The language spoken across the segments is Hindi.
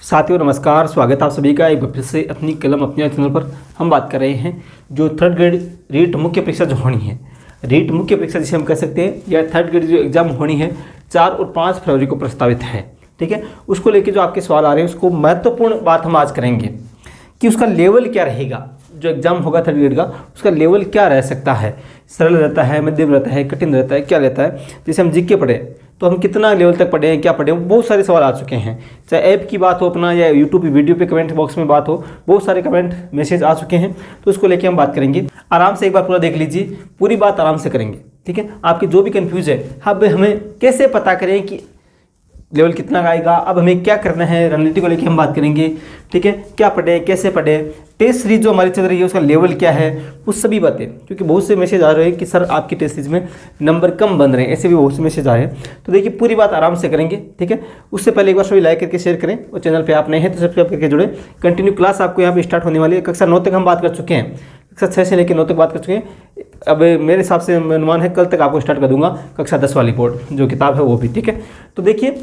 साथियों नमस्कार, स्वागत है आप सभी का एक बार फिर से अपनी कलम अपने चैनल पर। हम बात कर रहे हैं जो थर्ड ग्रेड रीट मुख्य परीक्षा जो होनी है, रीट मुख्य परीक्षा जिसे हम कह सकते हैं, या थर्ड ग्रेड जो एग्जाम होनी है 4 और 5 फरवरी को प्रस्तावित है। ठीक है, उसको लेके जो आपके सवाल आ रहे हैं उसको महत्वपूर्ण बात हम आज करेंगे कि उसका लेवल क्या रहेगा। जो एग्जाम होगा थर्ड ग्रेड का उसका लेवल क्या रह सकता है, सरल रहता है, मध्यम रहता है, कठिन रहता है, क्या रहता है। जैसे हम जीके पढ़े तो हम कितना लेवल तक पढ़े हैं, क्या पढ़े हैं, बहुत सारे सवाल आ चुके हैं। चाहे ऐप की बात हो अपना, या यूट्यूब वीडियो पे कमेंट बॉक्स में बात हो, बहुत सारे कमेंट मैसेज आ चुके हैं। तो उसको लेके हम बात करेंगे। आराम से एक बार पूरा देख लीजिए, पूरी बात आराम से करेंगे। ठीक है, आपकी जो भी कन्फ्यूज है, अब हमें कैसे पता करें कि लेवल कितना आएगा, अब हमें क्या करना है, रणनीति को लेके हम बात करेंगे। ठीक है, क्या पढ़े, कैसे पढ़े, टेस्ट सीरीज जो हमारी चल रही है उसका लेवल क्या है, वो सभी बातें। क्योंकि बहुत से मैसेज आ रहे हैं कि सर आपकी टेस्ट सीरीज में नंबर कम बन रहे हैं, ऐसे भी बहुत से मैसेज आ रहे हैं। तो देखिए पूरी बात आराम से करेंगे। ठीक है, उससे पहले एक बार सभी लाइक करके शेयर करें, और चैनल पर आप नए हैं तो सब्सक्राइब करके जुड़े। कंटिन्यू क्लास आपको यहाँ पे स्टार्ट होने वाली है। कक्षा 9 तक हम बात कर चुके हैं, कक्षा 6 से लेकर 9 तक बात कर चुके हैं। अब मेरे हिसाब से अनुमान है कल तक आपको स्टार्ट कर दूंगा कक्षा 10 वाली बोर्ड जो किताब है वो भी। ठीक है, तो देखिए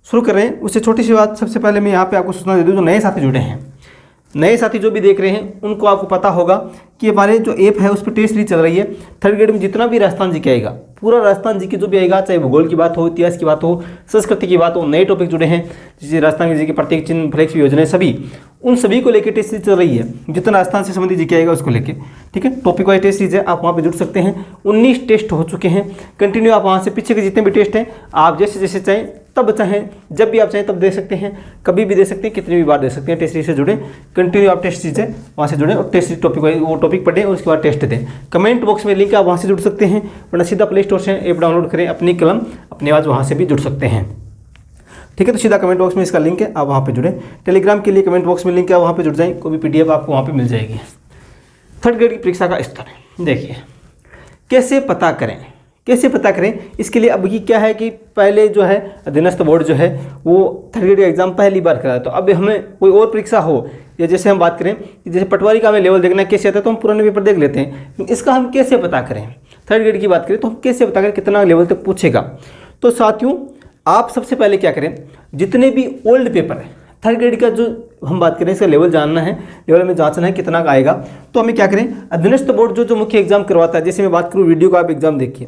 शुरू कर रहे हैं। उससे छोटी सी बात सबसे पहले मैं यहाँ पे आपको सूचना दे दूँ, जो नए साथी जुड़े हैं, नए साथी जो भी देख रहे हैं उनको आपको पता होगा कि हमारे जो ऐप है उस पर टेस्ट सीरीज चल रही है। थर्ड ग्रेड में जितना भी राजस्थान जीके आएगा, पूरा राजस्थान जीके जो भी आएगा, चाहे भूगोल की बात हो, इतिहास की बात हो, संस्कृति की बात हो, नए टॉपिक जुड़े हैं जैसे राजस्थान जी के प्रत्येक चिन्ह, फ्लेक्स योजना, सभी उन सभी को लेकर टेस्ट सीरीज चल रही है। जितना राजस्थान से संबंधित जीके आएगा उसको लेकर। ठीक है, टॉपिक वाइज टेस्ट सीरीज है, आप वहाँ पे जुड़ सकते हैं। 19 टेस्ट हो चुके हैं कंटिन्यू। आप वहाँ से पीछे के जितने भी टेस्ट हैं आप जैसे जैसे चाहें, तब चाहें, जब भी आप चाहें तब दे सकते हैं, कभी भी दे सकते हैं, कितनी भी बार दे सकते हैं। टेस्ट सीरीज से जुड़े, कंटिन्यू आप टेस्ट सीरीज है वहाँ से जुड़े और टेस्ट सीरीज टॉपिक वाइज वो टॉपिक पढ़ें और उसके बाद टेस्ट दें। कमेंट बॉक्स में लिंक आप वहाँ से जुड़ सकते हैं, वरना सीधा प्ले स्टोर से ऐप डाउनलोड करें अपनी कलम अपने आवाज़, वहाँ से भी जुड़ सकते हैं। ठीक है, तो सीधा कमेंट बॉक्स में इसका लिंक है, आप वहाँ पे जुड़ें। टेलीग्राम के लिए कमेंट बॉक्स में लिंक है, वहाँ पे जुड़ जाएं, कोई भी PDF आपको वहाँ पे मिल जाएगी। थर्ड ग्रेड की परीक्षा का स्तर देखिए कैसे पता करें, कैसे पता करें। इसके लिए अब ये क्या है कि पहले जो है अधीनस्थ बोर्ड जो है वो थर्ड ग्रेड का एग्जाम पहली बार कराया। तो अब हमें कोई और परीक्षा हो, या जैसे हम बात करें कि जैसे पटवारी का हमें लेवल देखना है कैसे आता है, तो हम पुराने पेपर देख लेते हैं। इसका हम कैसे पता करें, थर्ड ग्रेड की बात करें तो हम कैसे पता करें कितना लेवल तक पूछेगा। तो साथियों आप सबसे पहले क्या करें, जितने भी ओल्ड पेपर है थर्ड ग्रेड का जो हम बात करें, इसका लेवल जानना है, लेवल में जांचना है कितना का आएगा। तो हमें क्या करें, अधीनस्थ बोर्ड जो मुख्य एग्जाम करवाता है, जैसे मैं बात करूँ वीडियो का आप एग्जाम देखिए,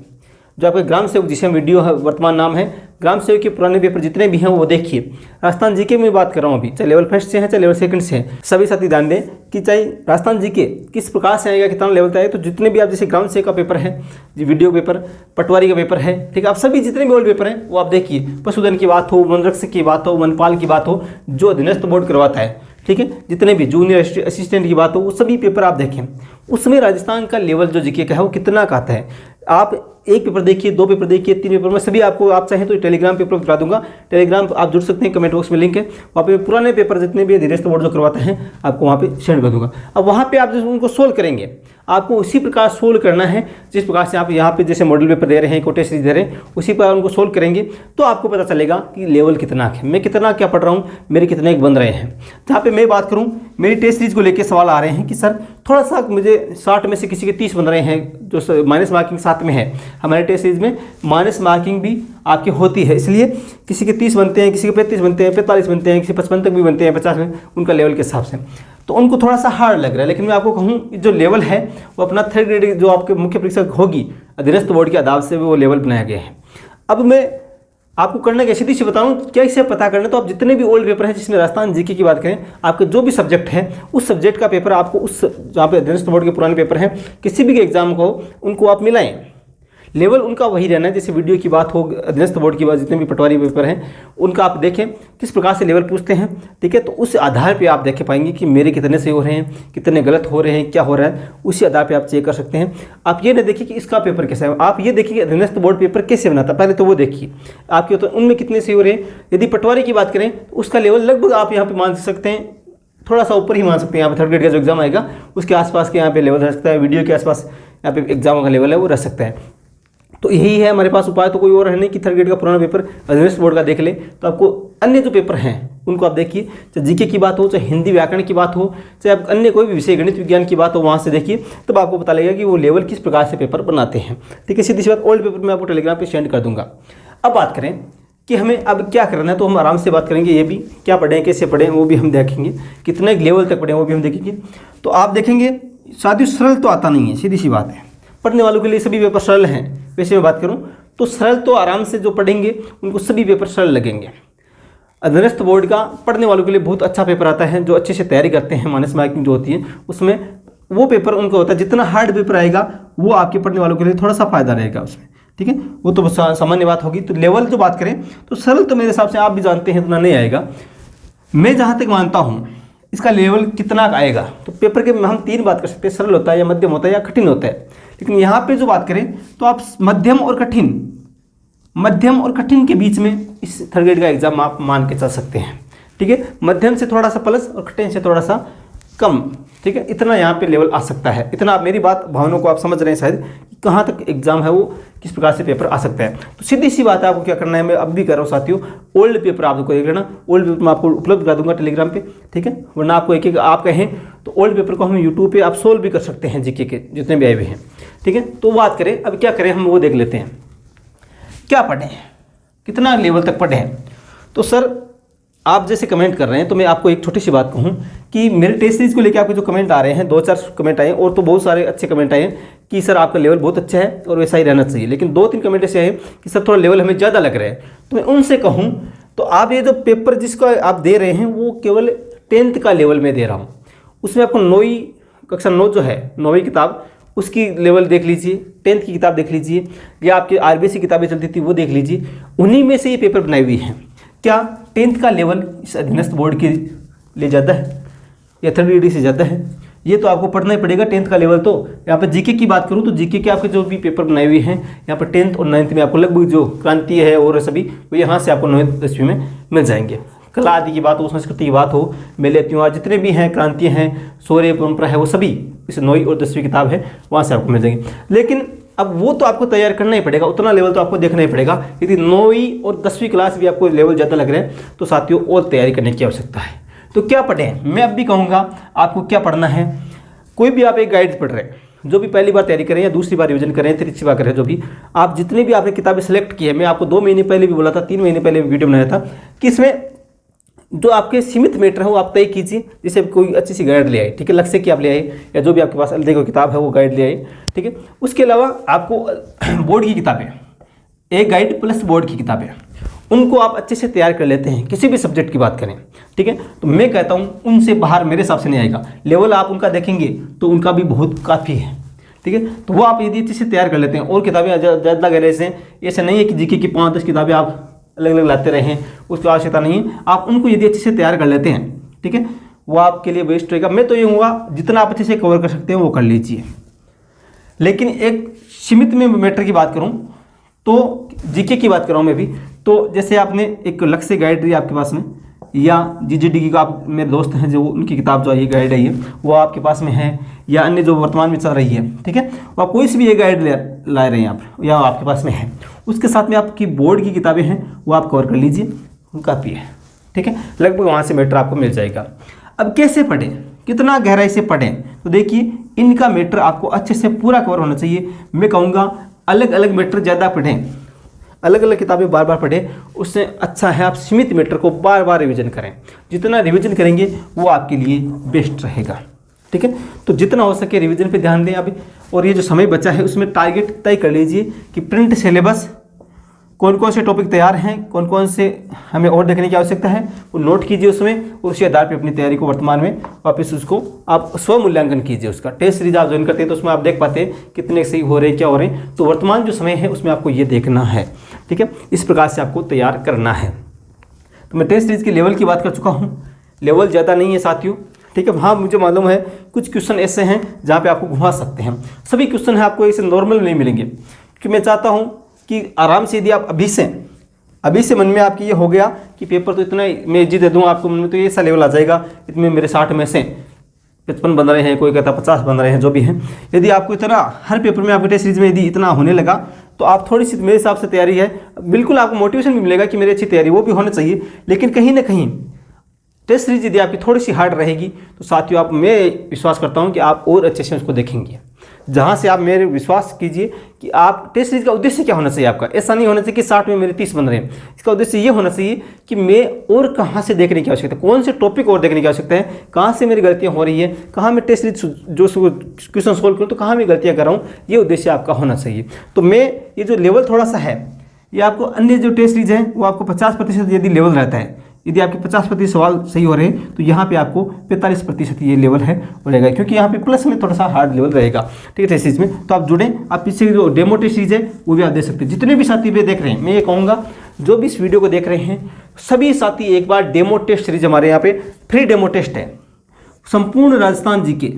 जो आपके ग्राम सेवक जिसे हम वीडियो वर्तमान नाम है, ग्राम सेवक के पुराने पेपर जितने भी हैं वो देखिए। राजस्थान जीके में बात कर रहा हूँ अभी, चाहे लेवल फर्स्ट से हैं चाहे लेवल सेकंड से हैं, सभी साथी ध्यान दें कि चाहे राजस्थान जीके किस प्रकार से आएगा, कितना लेवल तक आएगा। तो जितने भी आप जैसे ग्राम सेवक का पेपर है, वीडियो पेपर, पटवारी का पेपर है, ठीक है, आप सभी जितने भी ओल्ड पेपर हैं वो आप देखिए। पशुधन की बात हो, वन रक्षक की बात हो, वनपाल की बात हो, जो अधीनस्थ बोर्ड करवाता है, ठीक है, जितने भी जूनियर असिस्टेंट की बात हो, वो सभी पेपर आप देखें। उसमें राजस्थान का लेवल जो जीके का है वो कितना का आता है। आप एक पेपर देखिए, 2 पेपर देखिए, 3 पेपर, मैं सभी आपको, आप चाहें तो टेलीग्राम पेपर बता दूंगा। टेलीग्राम आप जुड़ सकते हैं, कमेंट बॉक्स में लिंक है, वहाँ पे पुराने पेपर जितने भी अधीनस्थ बोर्ड जो करवाते हैं आपको वहाँ पे सेंड कर दूंगा। अब वहाँ पे आप जैसे उनको सोल्व करेंगे, आपको उसी प्रकार सोल्व करना है जिस प्रकार से आप यहाँ पे जैसे मॉडल पेपर दे रहे हैं, कोटेस्ट सीरीज दे रहे हैं, उसी पर उनको सोल्व करेंगे तो आपको पता चलेगा कि लेवल कितना है, मैं कितना क्या पढ़ रहा हूँ, मेरे कितने बन रहे हैं। जहाँ पे मैं बात करूँ, मेरी टेस्ट सीरीज को लेकर सवाल आ रहे हैं कि सर थोड़ा सा मुझे 60 में से किसी के 30 बन रहे हैं, जो माइनस मार्किंग साथ में है। हमारे टेस्ट सीरीज में माइनस मार्किंग भी आपकी होती है, इसलिए किसी के 30 बनते हैं, किसी के 35 बनते हैं, 45 बनते हैं, किसी 55 तक भी बनते हैं, 50 में, उनका लेवल के हिसाब से। तो उनको थोड़ा सा हार्ड लग रहा है, लेकिन मैं आपको कहूँ जो लेवल है वो अपना थर्ड ग्रेड जो आपके मुख्य परीक्षा होगी अधीनस्थ बोर्ड के आदाब से वो लेवल बनाया गया है। अब मैं आपको करना क्या, सीधी सी बताऊँ क्या इसे पता करना। तो आप जितने भी ओल्ड पेपर हैं, जिसमें राजस्थान जीके की बात करें, आपके जो भी सब्जेक्ट है उस सब्जेक्ट का पेपर आपको, उस जहाँ पे अधीनस्थ बोर्ड के पुराने पेपर हैं, किसी भी एग्जाम को उनको आप मिलाएं। लेवल उनका वही रहना है। जैसे वीडियो की बात हो, अधीनस्थ बोर्ड की बात, जितने भी पटवारी पेपर हैं उनका आप देखें किस प्रकार से लेवल पूछते हैं। ठीक है, तो उस आधार पे आप देख पाएंगे कि मेरे कितने सही हो रहे हैं, कितने गलत हो रहे हैं, क्या हो रहा है, उसी आधार पे आप चेक कर सकते हैं। आप ये ना देखिए कि इसका पेपर कैसा है, आप ये देखिए कि अधीनस्थ बोर्ड पेपर कैसे बनाता है, पहले तो वो देखिए आपके तो उनमें कितने सही हो रहे हैं। यदि पटवारी की बात करें तो उसका लेवल लगभग आप यहाँ पर मान सकते हैं, थोड़ा सा ऊपर ही मान सकते हैं। यहाँ पे थर्ड ग्रेड का जो एग्जाम आएगा उसके आसपास के यहाँ पे लेवल रह सकता है, वीडियो के आसपास यहाँ पे एग्जाम का लेवल है वो रह सकता है। तो यही है हमारे पास उपाय, तो कोई और है नहीं कि थर्ड ग्रेड का पुराना पेपर अधीनस्थ बोर्ड का देख ले। तो आपको अन्य जो पेपर हैं उनको आप देखिए, चाहे जीके की बात हो, चाहे हिंदी व्याकरण की बात हो, चाहे आप अन्य कोई भी विषय गणित विज्ञान की बात हो, वहाँ से देखिए, तब आपको पता लगेगा कि वो लेवल किस प्रकार से पेपर बनाते हैं। ठीक है, सीधी सी बात, ओल्ड पेपर मैं आपको टेलीग्राम पे सेंड कर दूंगा। अब बात करें कि हमें अब क्या करना है, तो हम आराम से बात करेंगे। ये भी क्या पढ़ें, कैसे पढ़ें, वो भी हम देखेंगे, कितने लेवल तक पढ़ें वो भी हम देखेंगे। तो आप देखेंगे साथियों, सरल तो आता नहीं है, सीधी सी बात है। पढ़ने वालों के लिए सभी पेपर सरल हैं। वैसे मैं बात करूं तो सरल तो आराम से जो पढ़ेंगे उनको सभी पेपर सरल लगेंगे। अधीनस्थ बोर्ड का पढ़ने वालों के लिए बहुत अच्छा पेपर आता है, जो अच्छे से तैयारी करते हैं। माइनस मार्किंग जो होती है उसमें वो पेपर उनका होता है। जितना हार्ड पेपर आएगा वो आपके पढ़ने वालों के लिए थोड़ा सा फायदा रहेगा उसमें, ठीक है। वो तो सामान्य बात होगी। तो लेवल जो बात करें तो सरल तो मेरे हिसाब से आप भी जानते हैं इतना नहीं आएगा। मैं जहाँ तक मानता हूँ इसका लेवल कितना आएगा, तो पेपर के हम 3 बात कर सकते हैं, सरल होता है या मध्यम होता है या कठिन होता है। लेकिन यहाँ पे जो बात करें तो आप मध्यम और कठिन के बीच में इस थर्ड ग्रेड का एग्जाम आप मान के चल सकते हैं, ठीक है। मध्यम से थोड़ा सा प्लस और कठिन से थोड़ा सा कम, ठीक है। इतना यहाँ पे लेवल आ सकता है। इतना आप मेरी बात भावनाओं को आप समझ रहे हैं शायद कि कहाँ तक एग्जाम है, वो किस प्रकार से पेपर आ सकता है। तो सीधी सी बात है, आपको क्या करना है, मैं अब भी कर रहा हूँ साथियों, ओल्ड पेपर आपको देख लेना। ओल्ड पेपर मैं आपको उपलब्ध करा दूंगा टेलीग्राम पे, ठीक है। वरना आपको एक आप कहें तो ओल्ड पेपर को हम यूट्यूब पे आप सोल्व भी कर सकते हैं, जीके के जितने भी आए हुए हैं, ठीक है। तो बात करें अब क्या करें, हम वो देख लेते हैं। क्या पढ़ें, कितना लेवल तक पढ़ें। तो सर आप जैसे कमेंट कर रहे हैं, तो मैं आपको एक छोटी सी बात कहूँ कि मेरे टेस्ट सीरीज को लेकर आपके जो कमेंट आ रहे हैं, 2-4 कमेंट आए और तो बहुत सारे अच्छे कमेंट आए हैं कि सर आपका लेवल बहुत अच्छा है और वैसा ही रहना चाहिए। लेकिन 2-3 कमेंट ऐसे आए कि सर थोड़ा लेवल हमें ज़्यादा लग रहा है। तो मैं उनसे कहूँ तो आप ये जो पेपर जिसका आप दे रहे हैं वो केवल 10th का लेवल में दे रहा हूँ। उसमें आपको 9वीं कक्षा 9 जो है 9वीं किताब उसकी लेवल देख लीजिए, 10th की किताब देख लीजिए, या आपकी RBC किताबें चलती थी वो देख लीजिए। उन्हीं में से ये पेपर बनाई हुई हैं। क्या 10th का लेवल इस अधीनस्थ बोर्ड के लिए ज़्यादा है या थर्ड ग्रेड से ज़्यादा है, ये तो आपको पढ़ना ही पड़ेगा। 10th का लेवल तो यहाँ पर जीके की बात करूँ तो जीके के आपके जो भी पेपर बनाए हुए हैं यहाँ पर 10th और 9th में आपको लगभग जो क्रांति है और सभी वो यहाँ से आपको 9वीं 10वीं में मिल जाएंगे। कला आदि की बात हो, संस्कृति की बात हो, मेले त्योहार जितने भी हैं, क्रांति हैं, शौर्य परंपरा है, वो सभी इस 9वीं और 10वीं किताब है वहाँ से आपको मिल जाएंगे। लेकिन अब वो तो आपको तैयार करना ही पड़ेगा, उतना लेवल तो आपको देखना ही पड़ेगा। यदि 9वीं और 10वीं क्लास भी आपको लेवल ज़्यादा लग रहे हैं तो साथियों और तैयारी करने की आवश्यकता है। तो क्या पढ़ें, मैं अब भी कहूँगा आपको क्या पढ़ना है। कोई भी आप एक गाइड पढ़ रहे हैं, जो भी पहली बार तैयारी करें या दूसरी बार रिवीजन करें, तीसरी बार करें, जो भी आप जितनी भी आपने किताबें सेलेक्ट की है, मैं आपको 2 महीने पहले भी बोला था, 3 महीने पहले वीडियो बनाया था कि इसमें जो आपके सीमित मैटर है वो आप तय कीजिए। जैसे कोई अच्छी सी गाइड ले आए, ठीक है, लक्ष्य की आप ले आए, या जो भी आपके पास अलग कोई किताब है वो गाइड ले आए, ठीक है। उसके अलावा आपको बोर्ड की किताबें, एक गाइड प्लस बोर्ड की किताबें, उनको आप अच्छे से तैयार कर लेते हैं, किसी भी सब्जेक्ट की बात करें, ठीक है। तो मैं कहता हूँ उनसे बाहर मेरे हिसाब से नहीं आएगा। लेवल आप उनका देखेंगे तो उनका भी बहुत काफ़ी है, ठीक है। तो वो आप यदि अच्छे से तैयार कर लेते हैं, और किताबें ज़्यादा गहरे से ऐसे नहीं है कि जीके की 5-10 किताबें आप अलग अलग लाते रहे हैं, उसकी आवश्यकता नहीं है। आप उनको यदि अच्छे से तैयार कर लेते हैं, ठीक है, वो आपके लिए बेस्ट रहेगा। मैं तो ये कहूँगा जितना आप अच्छे से कवर कर सकते हैं वो कर लीजिए। लेकिन एक सीमित में मैटर की बात करूँ तो जीके की बात कर रहा हूँ मैं भी, तो जैसे आपने एक लक्ष्य गाइड दी आपके पास में, या GGD का आप मेरे दोस्त हैं जो उनकी किताब जो है ये गाइड है, ये वो आपके पास में है, या अन्य जो वर्तमान में चल रही है, ठीक है, वो आप कोई सी भी ये गाइड ला रहे हैं आप, या आपके पास में है, उसके साथ में आपकी बोर्ड की किताबें हैं वो आप कवर कर लीजिए, काफ़ी है, ठीक है। लगभग वहाँ से मैटर आपको मिल जाएगा। अब कैसे पढ़ें, कितना गहराई से पढ़ें, तो देखिए इनका मैटर आपको अच्छे से पूरा कवर होना चाहिए। मैं कहूँगा अलग अलग मैटर ज़्यादा पढ़ें, अलग अलग किताबें बार बार पढ़ें, उससे अच्छा है आप सीमित मैटर को बार बार रिवीजन करें। जितना रिवीजन करेंगे वो आपके लिए बेस्ट रहेगा, ठीक है। तो जितना हो सके रिवीजन पे ध्यान दें अभी, और ये जो समय बचा है उसमें टारगेट तय कर लीजिए कि प्रिंट सिलेबस कौन कौन से टॉपिक तैयार हैं, कौन कौन से हमें और देखने की आवश्यकता है, वो नोट कीजिए उसमें, और उसी आधार पर अपनी तैयारी को वर्तमान में वापस उसको आप स्व मूल्यांकन कीजिए। उसका टेस्ट सीरीज आप ज्वाइन करते हैं तो उसमें आप देख पाते हैं कितने सही हो रहे हैं, क्या हो रहे हैं। तो वर्तमान जो समय है उसमें आपको ये देखना है, ठीक है। इस प्रकार से आपको तैयार करना है। तो मैं टेस्ट सीरीज के लेवल की बात कर चुका हूँ, लेवल ज़्यादा नहीं है साथियों, ठीक है। हाँ मुझे मालूम है कुछ क्वेश्चन ऐसे हैं जहाँ पे आपको घुमा सकते हैं, सभी क्वेश्चन है आपको ऐसे नॉर्मल नहीं मिलेंगे, क्योंकि मैं चाहता हूँ कि आराम से यदि आप अभी से मन में आपकी ये हो गया कि पेपर तो इतना मैं जी दे दूँ आपको, मन में तो ये ऐसा लेवल आ जाएगा, इतने मेरे 60 में से 55 बन रहे हैं, कोई कहता 50 बन रहे हैं, जो भी हैं। यदि आपको इतना हर पेपर में आपके टेस्ट सीरीज में यदि इतना होने लगा तो आप थोड़ी सी मेरे हिसाब से तैयारी है, बिल्कुल आपको मोटिवेशन भी मिलेगा कि मेरी अच्छी तैयारी, वो भी होना चाहिए। लेकिन कहीं ना कहीं टेस्ट सीरीज यदि आपकी थोड़ी सी हार्ड रहेगी तो साथियों मैं विश्वास करता हूं कि आप और अच्छे से उसको देखेंगे। जहाँ से आप मेरे विश्वास कीजिए कि आप टेस्ट सीरीज का उद्देश्य क्या होना चाहिए आपका। ऐसा नहीं होना चाहिए कि 60 में मेरे 30 बन रहे हैं। इसका उद्देश्य ये होना चाहिए कि मैं और कहाँ से देखने की आवश्यकता है, कौन से टॉपिक और देखने की आवश्यकता है, कहाँ से मेरी गलतियाँ हो रही है, कहाँ मैं टेस्ट सीरीज जो क्वेश्चन सोल्व करूँ तो कहाँ मैं गलतियाँ कर रहा हूँ, ये उद्देश्य आपका होना चाहिए। तो मैं ये जो लेवल थोड़ा सा है, ये आपको अन्य जो टेस्ट सीरीज है वो आपको 50% यदि लेवल रहता है, यदि आपके 50% सवाल सही हो रहे हैं तो यहाँ पे आपको 45% ये लेवल है हो रहेगा, क्योंकि यहाँ पे प्लस में थोड़ा सा हार्ड लेवल रहेगा। ठीक है, टेस्ट सीरीज में तो आप जुड़ें। आप पीछे जो डेमो टेस्ट सीरीज है वो भी आप देख सकते हैं। जितने भी साथी भी देख रहे हैं, मैं ये कहूँगा जो भी इस वीडियो को देख रहे हैं सभी साथी एक बार डेमो टेस्ट सीरीज हमारे यहाँ पे फ्री डेमो टेस्ट है। संपूर्ण राजस्थान जीके,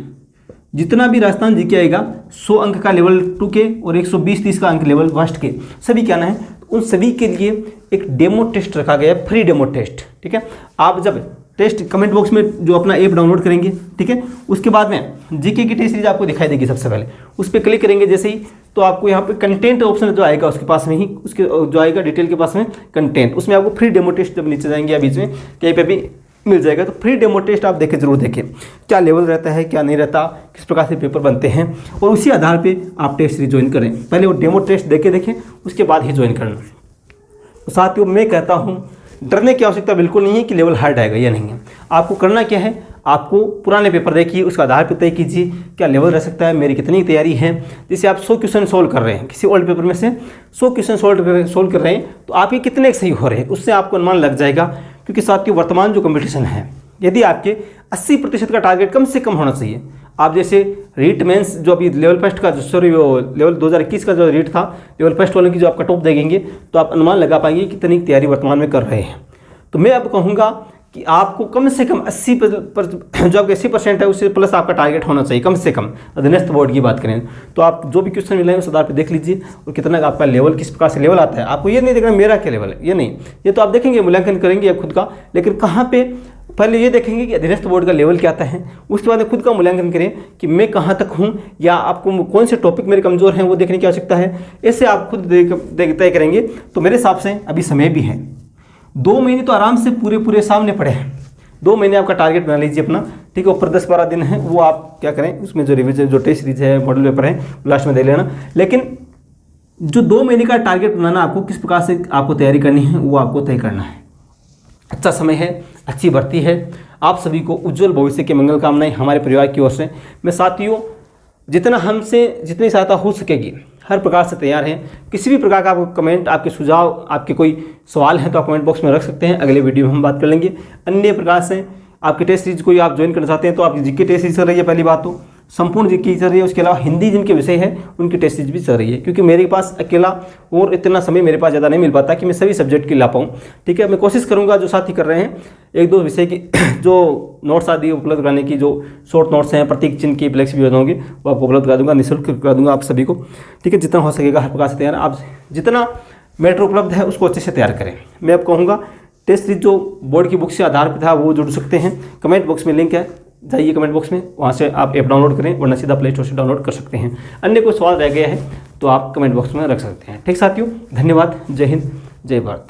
जितना भी राजस्थान जीके आएगा 100 अंक का लेवल 2 के और 120-30 का अंक लेवल फर्स्ट के सभी क्या ना है, उन सभी के लिए एक डेमो टेस्ट रखा गया है, फ्री डेमो टेस्ट। ठीक है, आप जब टेस्ट कमेंट बॉक्स में जो अपना ऐप डाउनलोड करेंगे, ठीक है, उसके बाद में जीके की टेस्ट सीरीज आपको दिखाई देगी। सबसे पहले उस पर क्लिक करेंगे जैसे ही, तो आपको यहाँ पे कंटेंट ऑप्शन जो आएगा उसके पास में ही, उसके जो आएगा डिटेल के पास में कंटेंट, उसमें आपको फ्री डेमो टेस्ट जब नीचे जाएंगे या बीच में कहीं पे भी मिल जाएगा। तो फ्री डेमो टेस्ट आप देखें, जरूर देखें क्या लेवल रहता है, क्या नहीं रहता, किस प्रकार से पेपर बनते हैं, और उसी आधार पे आप टेस्ट सीरीज ज्वाइन करें। पहले वो डेमो टेस्ट देखें, उसके बाद ही ज्वाइन करना। तो साथियों मैं कहता हूँ डरने की आवश्यकता बिल्कुल नहीं है कि लेवल हार्ड आएगा, या नहीं है। आपको करना क्या है, आपको पुराने पेपर देखिए, उसका आधार पर तय कीजिए क्या लेवल रह सकता है, मेरी कितनी तैयारी है। जैसे आप 100 क्वेश्चन सोल्व कर रहे हैं किसी ओल्ड पेपर में से, 100 क्वेश्चन सोल्व कर रहे हैं तो आपके कितने सही हो रहे हैं, उससे आपको अनुमान लग जाएगा। क्योंकि साथियों वर्तमान जो कंपटीशन है, यदि आपके 80% का टारगेट कम से कम होना चाहिए। आप जैसे रीट मेंस जो अभी लेवल फर्स्ट का वो लेवल 2021 का जो रीट था, लेवल फर्स्ट वाले की जो आप कट ऑफ देखेंगे तो आप अनुमान लगा पाएंगे कि कितनी तैयारी वर्तमान में कर रहे हैं। तो मैं अब कहूँगा कि आपको कम से कम 80 जो आपके 80% है उससे प्लस आपका टारगेट होना चाहिए कम से कम। अधीनस्थ बोर्ड की बात करें तो आप जो भी क्वेश्चन मिले हैं उस आधार पर देख लीजिए और कितना आपका लेवल किस प्रकार से लेवल आता है। आपको ये नहीं देखना मेरा क्या लेवल है, ये नहीं, ये तो आप देखेंगे मूल्यांकन करेंगे खुद का, लेकिन कहाँ पे पहले ये देखेंगे कि अधीनस्थ बोर्ड का लेवल क्या आता है, उसके बाद खुद का मूल्यांकन करें कि मैं कहाँ तक हूँ, या आपको कौन से टॉपिक मेरे कमज़ोर हैं वो देखने की आवश्यकता है। ऐसे आप खुद तय करेंगे। तो मेरे हिसाब से अभी समय भी है, 2 महीने तो आराम से पूरे सामने पड़े हैं। 2 महीने आपका टारगेट बना लीजिए अपना, ठीक है। ऊपर 10-12 दिन है वो आप क्या करें, उसमें जो रिविजन जो टेस्ट सीरीज है मॉडल पेपर है लास्ट में दे लेना। लेकिन जो 2 महीने का टारगेट बनाना, आपको किस प्रकार से आपको तैयारी करनी है वो आपको तय करना है। अच्छा समय है, अच्छी भर्ती है। आप सभी को उज्जवल भविष्य की मंगल कामनाएं हमारे परिवार की ओर से। मैं साथियों जितना हमसे जितनी सहायता हो सकेगी हर प्रकार से तैयार हैं। किसी भी प्रकार का आपको कमेंट, आपके सुझाव, आपके कोई सवाल हैं तो आप कमेंट बॉक्स में रख सकते हैं। अगले वीडियो में हम बात कर लेंगे। अन्य प्रकार से आपके टेस्ट सीरीज कोई आप ज्वाइन करना चाहते हैं तो आप जीके टेस्ट सीरीज चल रही है, पहली बात तो संपूर्ण जीके चल रही है। उसके अलावा हिंदी जिनके विषय है उनकी टेस्ट सीरीज भी चल रही है, क्योंकि मेरे पास अकेला और इतना समय मेरे पास ज़्यादा नहीं मिल पाता कि मैं सभी सब्जेक्ट की ला पाऊँ। ठीक है, मैं कोशिश करूँगा जो साथी कर रहे हैं 1-2 विषय की जो नोट्स आदि उपलब्ध कराने की, जो शॉर्ट नोट्स हैं, प्रतीक चिन्ह की फ्लेक्स भी हो जाएंगे वो आपको उपलब्ध करा दूँगा, निःशुल्क करा दूँगा आप सभी को। ठीक है, जितना हो सकेगा हर प्रकार से तैयार, आप जितना मैटर उपलब्ध है उसको अच्छे से तैयार करें। मैं अब कहूँगा टेस्ट सीरीज जो बोर्ड की बुक से आधार पर था वो जुड़ सकते हैं। कमेंट बॉक्स में लिंक है, जाइए कमेंट बॉक्स में, वहाँ से आप ऐप डाउनलोड करें वरना सीधा प्ले स्टोर से डाउनलोड कर सकते हैं। अन्य कोई सवाल रह गया है तो आप कमेंट बॉक्स में रख सकते हैं। ठीक साथियों, धन्यवाद। जय हिंद, जय भारत।